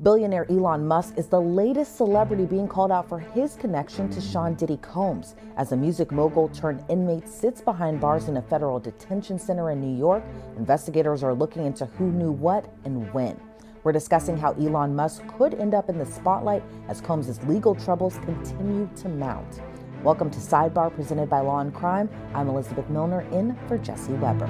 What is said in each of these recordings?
Billionaire Elon Musk is the latest celebrity being called out for his connection to Sean Diddy Combs. As the music mogul turned inmate sits behind bars in a federal detention center in New York, investigators are looking into who knew what and when. We're discussing how Elon Musk could end up in the spotlight as Combs' legal troubles continue to mount. Welcome to Sidebar, presented by Law and Crime. I'm Elizabeth Milner, in for Jesse Weber.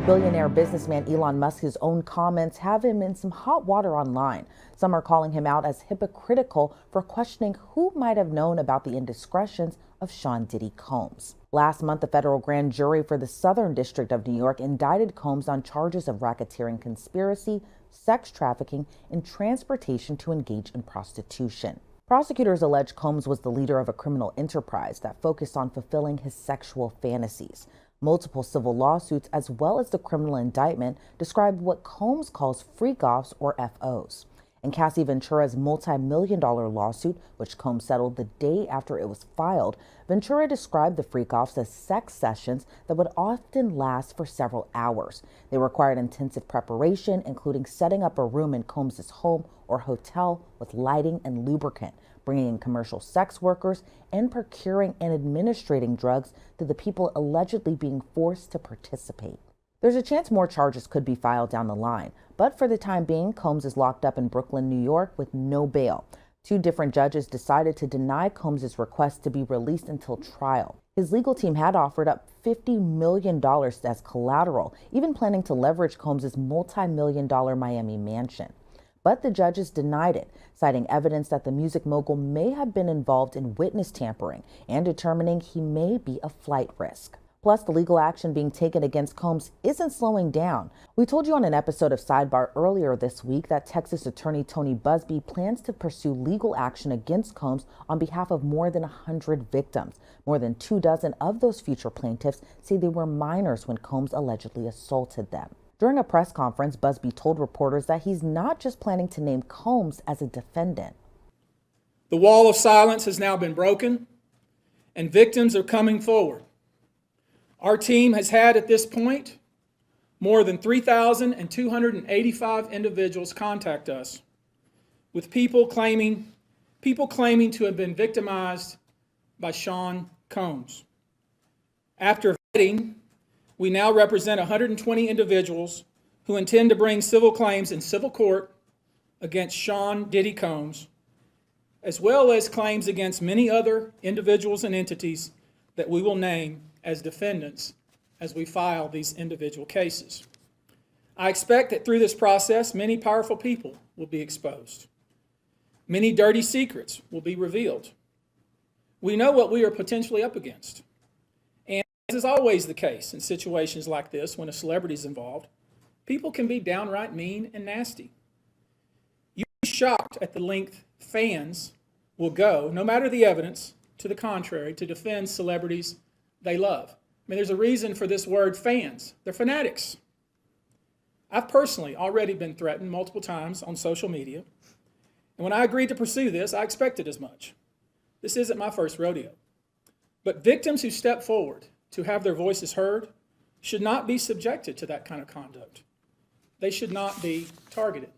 Billionaire businessman Elon Musk's own comments have him in some hot water online. Some are calling him out as hypocritical for questioning who might have known about the indiscretions of Sean Diddy Combs. Last month, the federal grand jury for the Southern District of New York indicted Combs on charges of racketeering conspiracy, sex trafficking, and transportation to engage in prostitution. Prosecutors allege Combs was the leader of a criminal enterprise that focused on fulfilling his sexual fantasies. Multiple civil lawsuits, as well as the criminal indictment, describe what Combs calls freak-offs, or FOs. In Cassie Ventura's multi-million-dollar lawsuit, which Combs settled the day after it was filed, Ventura described the freak-offs as sex sessions that would often last for several hours. They required intensive preparation, including setting up a room in Combs' home or hotel with lighting and lubricant, bringing in commercial sex workers, and procuring and administrating drugs to the people allegedly being forced to participate. There's a chance more charges could be filed down the line, but for the time being, Combs is locked up in Brooklyn, New York with no bail. Two different judges decided to deny Combs' request to be released until trial. His legal team had offered up $50 million as collateral, even planning to leverage Combs' multi-million-dollar Miami mansion. But the judges denied it, citing evidence that the music mogul may have been involved in witness tampering and determining he may be a flight risk. Plus, the legal action being taken against Combs isn't slowing down. We told you on an episode of Sidebar earlier this week that Texas attorney Tony Buzbee plans to pursue legal action against Combs on behalf of more than 100 victims. More than 24 of those future plaintiffs say they were minors when Combs allegedly assaulted them. During a press conference, Buzbee told reporters that he's not just planning to name Combs as a defendant. The wall of silence has now been broken, and victims are coming forward. Our team has had, at this point, more than 3,285 individuals contact us, with people claiming to have been victimized by Sean Combs. After vetting, we now represent 120 individuals who intend to bring civil claims in civil court against Sean Diddy Combs, as well as claims against many other individuals and entities that we will name as defendants as we file these individual cases. I expect that through this process, many powerful people will be exposed. Many dirty secrets will be revealed. We know what we are potentially up against. And as is always the case in situations like this, when a celebrity is involved, people can be downright mean and nasty. You'll be shocked at the length fans will go, no matter the evidence to the contrary, to defend celebrities they love. I mean, there's a reason for this word fans. They're fanatics. I've personally already been threatened multiple times on social media. And when I agreed to pursue this, I expected as much. This isn't my first rodeo. But victims who step forward to have their voices heard should not be subjected to that kind of conduct. They should not be targeted.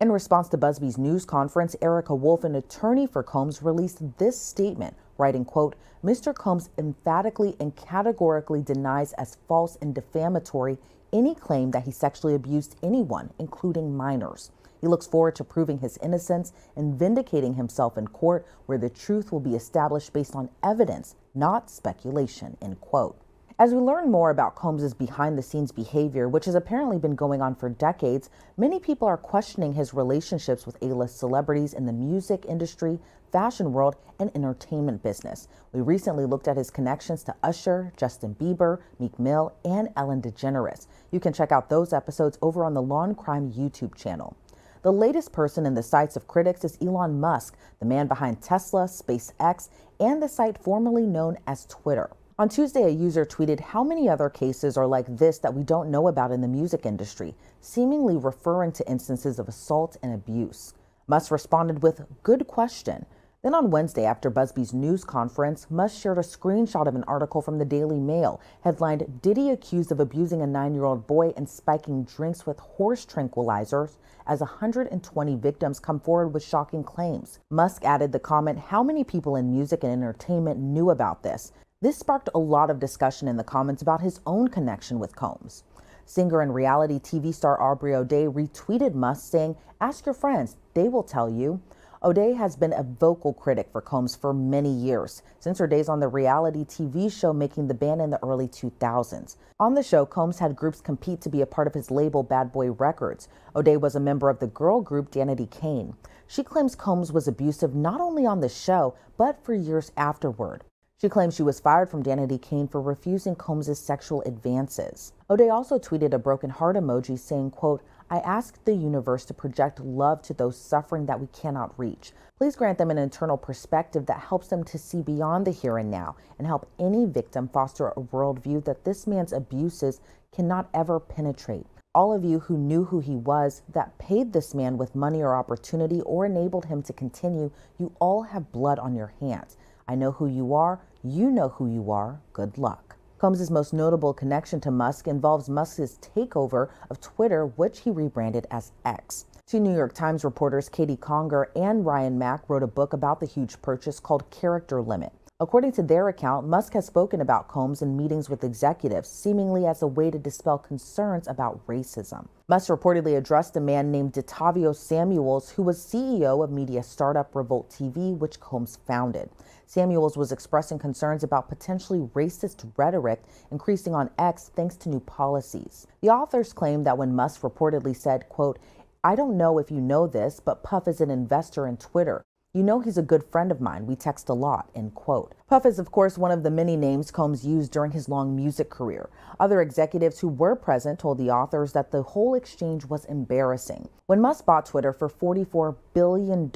In response to Buzbee's news conference, Erica Wolf, an attorney for Combs, released this statement, writing, quote, "Mr. Combs emphatically and categorically denies as false and defamatory any claim that he sexually abused anyone, including minors. He looks forward to proving his innocence and vindicating himself in court, where the truth will be established based on evidence, not speculation," end quote. As we learn more about Combs' behind-the-scenes behavior, which has apparently been going on for decades, many people are questioning his relationships with A-list celebrities in the music industry, fashion world, and entertainment business. We recently looked at his connections to Usher, Justin Bieber, Meek Mill, and Ellen DeGeneres. You can check out those episodes over on the Law and Crime YouTube channel. The latest person in the sights of critics is Elon Musk, the man behind Tesla, SpaceX, and the site formerly known as Twitter. On Tuesday, a user tweeted how many other cases are like this that we don't know about in the music industry, seemingly referring to instances of assault and abuse. Musk responded with, "Good question. Then on Wednesday, after Busby's news conference, Musk shared a screenshot of an article from the Daily Mail headlined, "Diddy accused of abusing a 9-year-old boy and spiking drinks with horse tranquilizers," as 120 victims come forward with shocking claims. Musk added the comment, "How many people in music and entertainment knew about this?" This sparked a lot of discussion in the comments about his own connection with Combs. Singer and reality TV star Aubrey O'Day retweeted Musk saying, "Ask your friends, they will tell you." O'Day has been a vocal critic for Combs for many years, since her days on the reality TV show Making the Band in the early 2000s. On the show, Combs had groups compete to be a part of his label Bad Boy Records. O'Day was a member of the girl group Danity Kane. She claims Combs was abusive not only on the show, but for years afterward. She claims she was fired from Danity Kane for refusing Combs' sexual advances. O'Day also tweeted a broken heart emoji saying, quote, "I ask the universe to project love to those suffering that we cannot reach. Please grant them an internal perspective that helps them to see beyond the here and now and help any victim foster a worldview that this man's abuses cannot ever penetrate. All of you who knew who he was, that paid this man with money or opportunity or enabled him to continue, you all have blood on your hands. I know who you are. You know who you are. Good luck." Combs' most notable connection to Musk involves Musk's takeover of Twitter, which he rebranded as X. Two New York Times reporters, Katie Conger and Ryan Mack, wrote a book about the huge purchase called Character Limit. According to their account, Musk has spoken about Combs in meetings with executives, seemingly as a way to dispel concerns about racism. Musk reportedly addressed a man named DeTavio Samuels, who was CEO of media startup Revolt TV, which Combs founded. Samuels was expressing concerns about potentially racist rhetoric increasing on X thanks to new policies. The authors claim that when Musk reportedly said, quote, "I don't know if you know this, but Puff is an investor in Twitter. You know he's a good friend of mine. We text a lot," end quote. Puff is, of course, one of the many names Combs used during his long music career. Other executives who were present told the authors that the whole exchange was embarrassing. When Musk bought Twitter for $44 billion in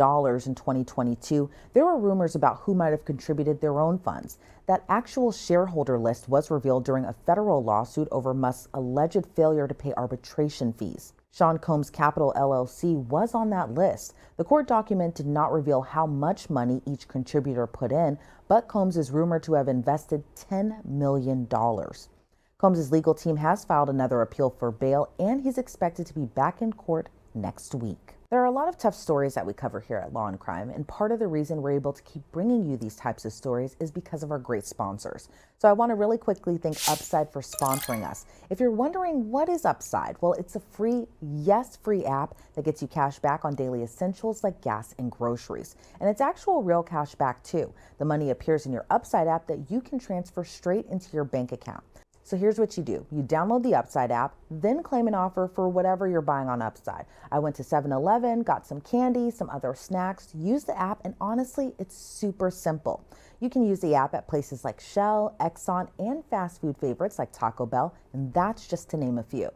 2022, there were rumors about who might have contributed their own funds. That actual shareholder list was revealed during a federal lawsuit over Musk's alleged failure to pay arbitration fees. Sean Combs Capital LLC was on that list. The court document did not reveal how much money each contributor put in, but Combs is rumored to have invested $10 million. Combs' legal team has filed another appeal for bail, and he's expected to be back in court next week. There are a lot of tough stories that we cover here at Law and Crime, and part of the reason we're able to keep bringing you these types of stories is because of our great sponsors. So I want to really quickly thank Upside for sponsoring us. If you're wondering what is Upside, well, it's a free app that gets you cash back on daily essentials like gas and groceries. And it's actual real cash back too. The money appears in your Upside app that you can transfer straight into your bank account. So here's what you do. You download the Upside app, then claim an offer for whatever you're buying on Upside. I went to 7-Eleven, got some candy, some other snacks, used the app, and honestly, it's super simple. You can use the app at places like Shell, Exxon, and fast food favorites like Taco Bell, and that's just to name a few.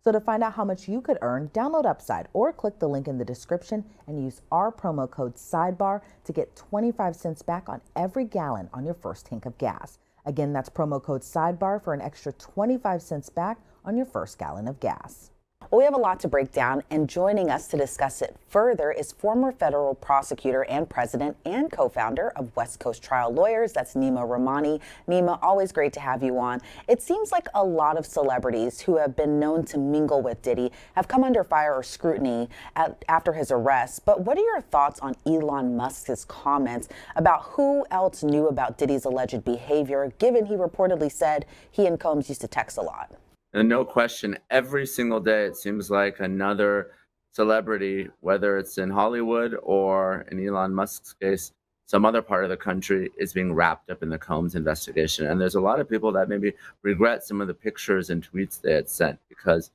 So to find out how much you could earn, download Upside or click the link in the description and use our promo code SIDEBAR to get 25 cents back on every gallon on your first tank of gas. Again, that's promo code SIDEBAR for an extra 25 cents back on your first gallon of gas. Well, we have a lot to break down, and joining us to discuss it further is former federal prosecutor and president and co-founder of West Coast Trial Lawyers. That's Nima Rahmani. Nima, always great to have you on. It seems like a lot of celebrities who have been known to mingle with Diddy have come under fire or scrutiny after his arrest. But what are your thoughts on Elon Musk's comments about who else knew about Diddy's alleged behavior, given he reportedly said he and Combs used to text a lot? And no question, every single day it seems like another celebrity, whether it's in Hollywood or in Elon Musk's case, some other part of the country, is being wrapped up in the Combs investigation. And there's a lot of people that maybe regret some of the pictures and tweets they had sent, because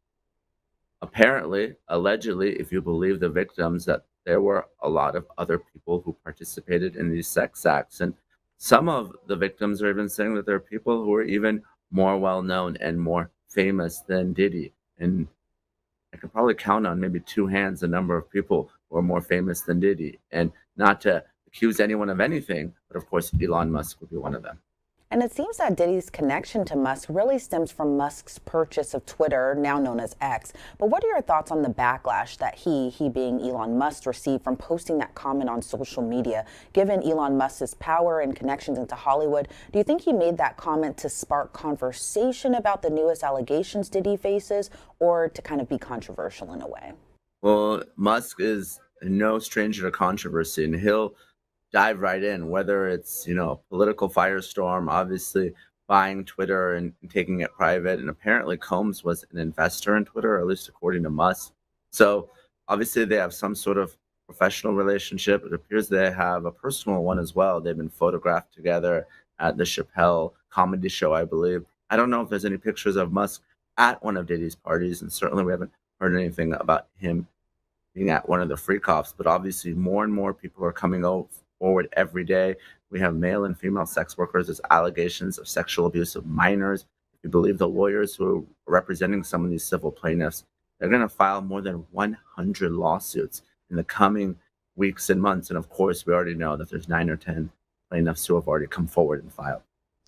apparently, allegedly, if you believe the victims, that there were a lot of other people who participated in these sex acts. And some of the victims are even saying that there are people who are even more well-known and more famous than Diddy. And I could probably count on maybe two hands the number of people who are more famous than Diddy. And not to accuse anyone of anything, but of course Elon Musk would be one of them. And it seems that Diddy's connection to Musk really stems from Musk's purchase of Twitter, now known as X. But what are your thoughts on the backlash that he being Elon Musk, received from posting that comment on social media? Given Elon Musk's power and connections into Hollywood, do you think he made that comment to spark conversation about the newest allegations Diddy faces, or to kind of be controversial in a way? Well, Musk is no stranger to controversy, and he'll dive right in, whether it's, a political firestorm, obviously buying Twitter and taking it private. And apparently Combs was an investor in Twitter, or at least according to Musk. So obviously they have some sort of professional relationship. It appears they have a personal one as well. They've been photographed together at the Chappelle comedy show, I believe. I don't know if there's any pictures of Musk at one of Diddy's parties, and certainly we haven't heard anything about him being at one of the freak offs. But obviously more and more people are coming forward every day. We have male and female sex workers. There's allegations of sexual abuse of minors. If you believe the lawyers who are representing some of these civil plaintiffs, they're going to file more than 100 lawsuits in the coming weeks and months. And of course, we already know that there's 9 or 10 plaintiffs who have already come forward and filed.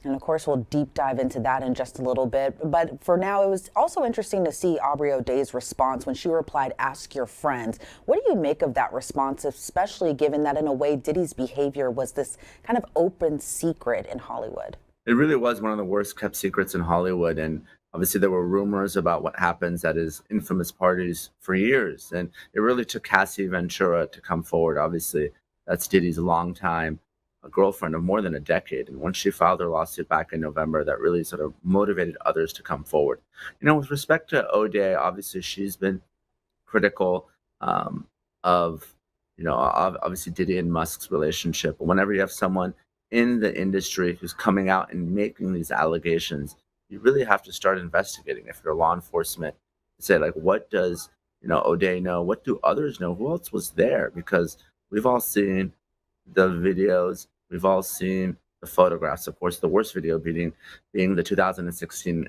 And of course, we'll deep dive into that in just a little bit. But for now, it was also interesting to see Aubrey O'Day's response when she replied, "Ask your friends." What do you make of that response, especially given that in a way Diddy's behavior was this kind of open secret in Hollywood? It really was one of the worst kept secrets in Hollywood. And obviously, there were rumors about what happens at his infamous parties for years. And it really took Cassie Ventura to come forward. Obviously, that's Diddy's longtime girlfriend of more than a decade. And once she filed her lawsuit back in November, that really sort of motivated others to come forward. With respect to O'Day, obviously she's been critical of, obviously Diddy and Musk's relationship. But whenever you have someone in the industry who's coming out and making these allegations, you really have to start investigating. If you're law enforcement, say like, what does O'Day know? What do others know? Who else was there? Because we've all seen the videos. We've all seen the photographs. Of course, the worst video being the 2016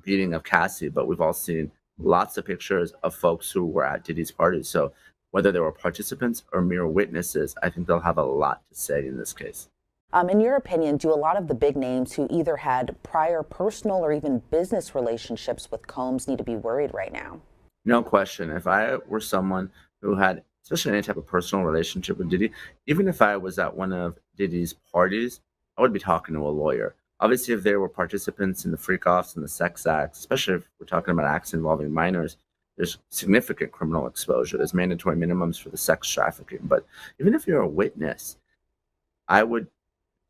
beating of Cassie, but we've all seen lots of pictures of folks who were at Diddy's parties. So whether they were participants or mere witnesses, I think they'll have a lot to say in this case. In your opinion, do a lot of the big names who either had prior personal or even business relationships with Combs need to be worried right now? No question. If I were someone who had, especially any type of personal relationship with Diddy, even if I was at one of Diddy's parties, I would be talking to a lawyer. Obviously, if they were participants in the freak-offs and the sex acts, especially if we're talking about acts involving minors, there's significant criminal exposure. There's mandatory minimums for the sex trafficking. But even if you're a witness, I would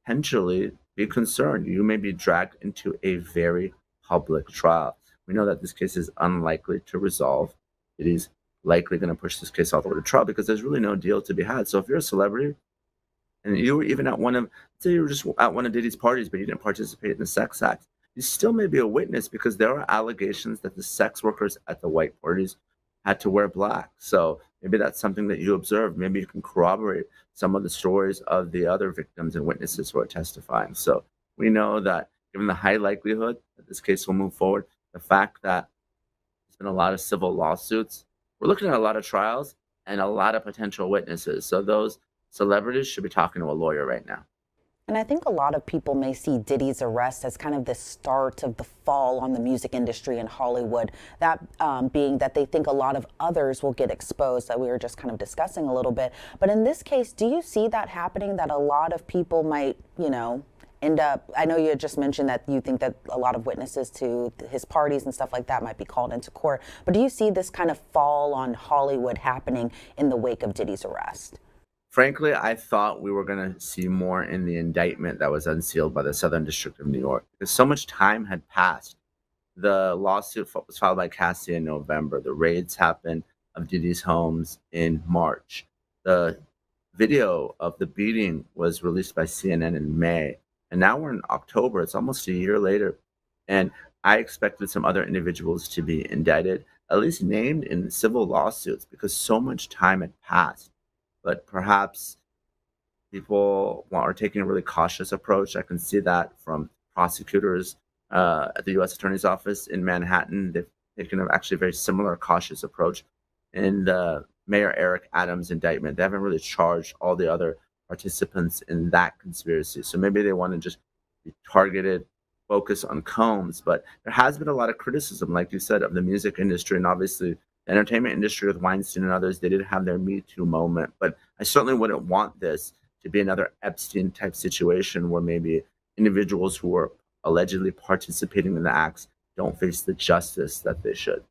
potentially be concerned. You may be dragged into a very public trial. We know that this case is unlikely to resolve. Diddy's likely going to push this case all the way to trial because there's really no deal to be had. So if you're a celebrity and you were even at say you were just at one of Diddy's parties, but you didn't participate in the sex act, you still may be a witness because there are allegations that the sex workers at the white parties had to wear black. So maybe that's something that you observed. Maybe you can corroborate some of the stories of the other victims and witnesses who are testifying. So we know that given the high likelihood that this case will move forward, the fact that there's been a lot of civil lawsuits, we're looking at a lot of trials and a lot of potential witnesses. So those celebrities should be talking to a lawyer right now. And I think a lot of people may see Diddy's arrest as kind of the start of the fall on the music industry in Hollywood, that being that they think a lot of others will get exposed, that we were just kind of discussing a little bit. But in this case, do you see that happening, that a lot of people might, end up, I know you had just mentioned that you think that a lot of witnesses to his parties and stuff like that might be called into court, but do you see this kind of fall on Hollywood happening in the wake of Diddy's arrest? Frankly, I thought we were going to see more in the indictment that was unsealed by the Southern District of New York, because so much time had passed. The lawsuit was filed by Cassie in November. The raids happened of Diddy's homes in March. The video of the beating was released by CNN in May. And now we're in October. It's almost a year later. And I expected some other individuals to be indicted, at least named in civil lawsuits, because so much time had passed. But perhaps people are taking a really cautious approach. I can see that from prosecutors at the U.S. Attorney's Office in Manhattan. They've taken a actually very similar cautious approach. In the Mayor Eric Adams indictment, they haven't really charged all the other participants in that conspiracy. So maybe they want to just the targeted focus on Combs. But there has been a lot of criticism, like you said, of the music industry and obviously the entertainment industry with Weinstein and others. They did have their Me Too moment, but I certainly wouldn't want this to be another Epstein type situation where maybe individuals who were allegedly participating in the acts don't face the justice that they should.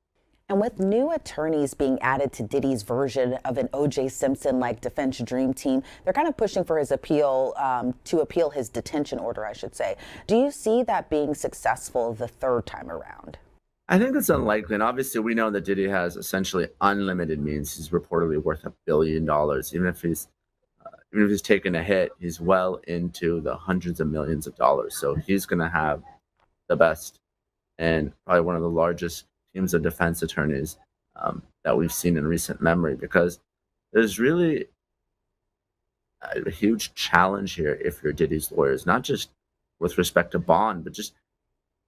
And with new attorneys being added to Diddy's version of an O.J. Simpson-like defense dream team, they're kind of pushing for his appeal, to appeal his detention order, I should say. Do you see that being successful the third time around? I think it's unlikely. And obviously, we know that Diddy has essentially unlimited means. He's reportedly worth $1 billion. Even if he's taken a hit, he's well into the hundreds of millions of dollars. So he's going to have the best and probably one of the largest teams of defense attorneys that we've seen in recent memory, because there's really a huge challenge here if you're Diddy's lawyers, not just with respect to bond, but just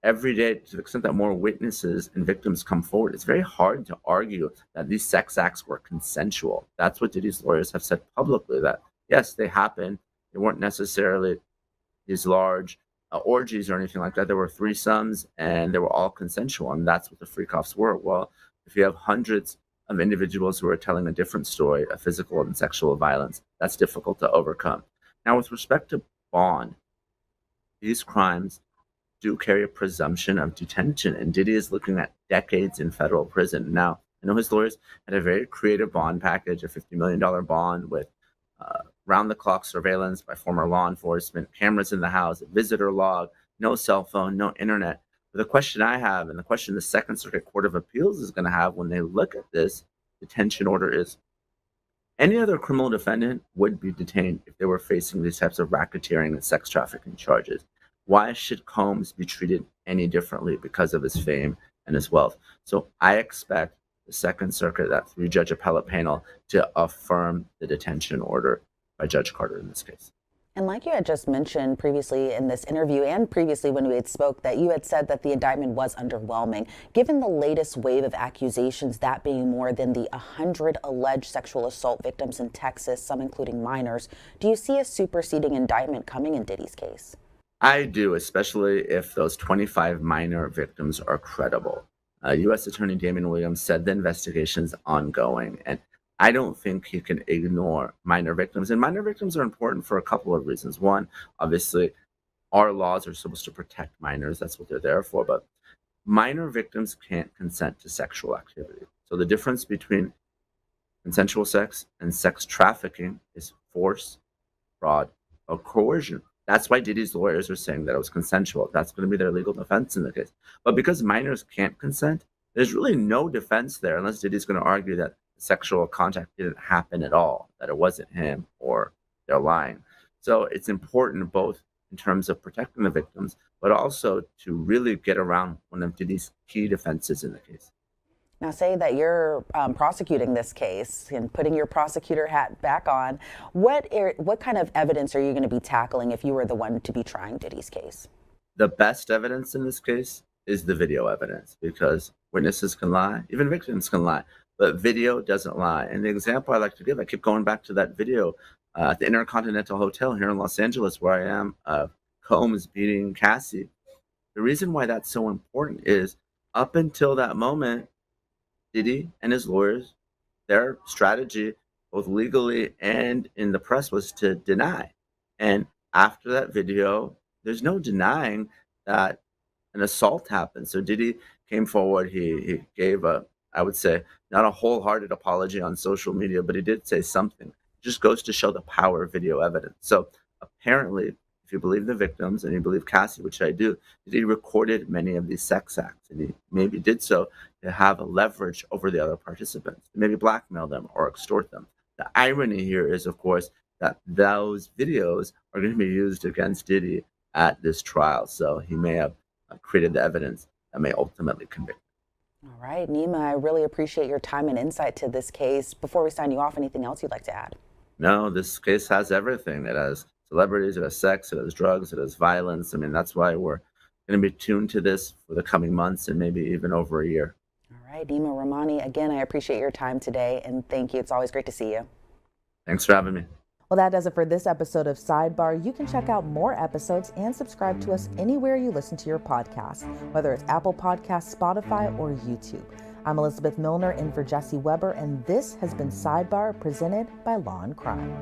every day, to the extent that more witnesses and victims come forward. It's very hard to argue that these sex acts were consensual. That's what Diddy's lawyers have said publicly, that yes, they happened. They weren't necessarily these large orgies or anything like that. There were threesomes and they were all consensual, and that's what the freak-offs were. Well, if you have hundreds of individuals who are telling a different story of physical and sexual violence, that's difficult to overcome. Now, with respect to bond, these crimes do carry a presumption of detention, and Diddy is looking at decades in federal prison. Now, I know his lawyers had a very creative bond package, a $50 million bond with round-the-clock surveillance by former law enforcement, cameras in the house, a visitor log, no cell phone, no internet. But the question I have, and the question the Second Circuit Court of Appeals is going to have when they look at this detention order, is any other criminal defendant would be detained if they were facing these types of racketeering and sex trafficking charges. Why should Combs be treated any differently because of his fame and his wealth? So I expect the Second Circuit, that three-judge appellate panel, to affirm the detention order by Judge Carter in this case. And like you had just mentioned previously in this interview and previously when we had spoke, that you had said that the indictment was underwhelming. Given the latest wave of accusations, that being more than the 100 alleged sexual assault victims in Texas, some including minors, do you see a superseding indictment coming in Diddy's case? I do, especially if those 25 minor victims are credible. U.S. Attorney Damon Williams said the investigation is ongoing, and I don't think he can ignore minor victims. And minor victims are important for a couple of reasons. One, obviously, our laws are supposed to protect minors. That's what they're there for. But minor victims can't consent to sexual activity. So the difference between consensual sex and sex trafficking is force, fraud, or coercion. That's why Diddy's lawyers are saying that it was consensual. That's going to be their legal defense in the case. But because minors can't consent, there's really no defense there unless Diddy's going to argue that sexual contact didn't happen at all, that it wasn't him, or they're lying. So it's important both in terms of protecting the victims, but also to really get around one of Diddy's key defenses in the case. Now, say that you're prosecuting this case and putting your prosecutor hat back on. What kind of evidence are you going to be tackling if you were the one to be trying Diddy's case? The best evidence in this case is the video evidence, because witnesses can lie, even victims can lie, but video doesn't lie. And the example I like to give, I keep going back to that video at the Intercontinental Hotel here in Los Angeles, where I am, Combs beating Cassie. The reason why that's so important is up until that moment, Diddy and his lawyers, their strategy, both legally and in the press, was to deny. And after that video, there's no denying that an assault happened. So Diddy came forward. He gave I would say, not a wholehearted apology on social media, but he did say something. It just goes to show the power of video evidence. So apparently, if you believe the victims and you believe Cassie, which I do, he recorded many of these sex acts, and he maybe did so to have a leverage over the other participants, maybe blackmail them or extort them. The irony here is, of course, that those videos are going to be used against Diddy at this trial. So he may have created the evidence that may ultimately convict him. All right, Nima, I really appreciate your time and insight to this case. Before we sign you off, anything else you'd like to add? No, this case has everything. It has celebrities, it has sex, it has drugs, it has violence. I mean, that's why we're going to be tuned to this for the coming months and maybe even over a year. All right, Nima Rahmani, again, I appreciate your time today, and thank you. It's always great to see you. Thanks for having me. Well, that does it for this episode of Sidebar. You can check out more episodes and subscribe to us anywhere you listen to your podcasts, whether it's Apple Podcasts, Spotify, or YouTube. I'm Elizabeth Milner in for Jesse Weber, and this has been Sidebar presented by Law&Crime.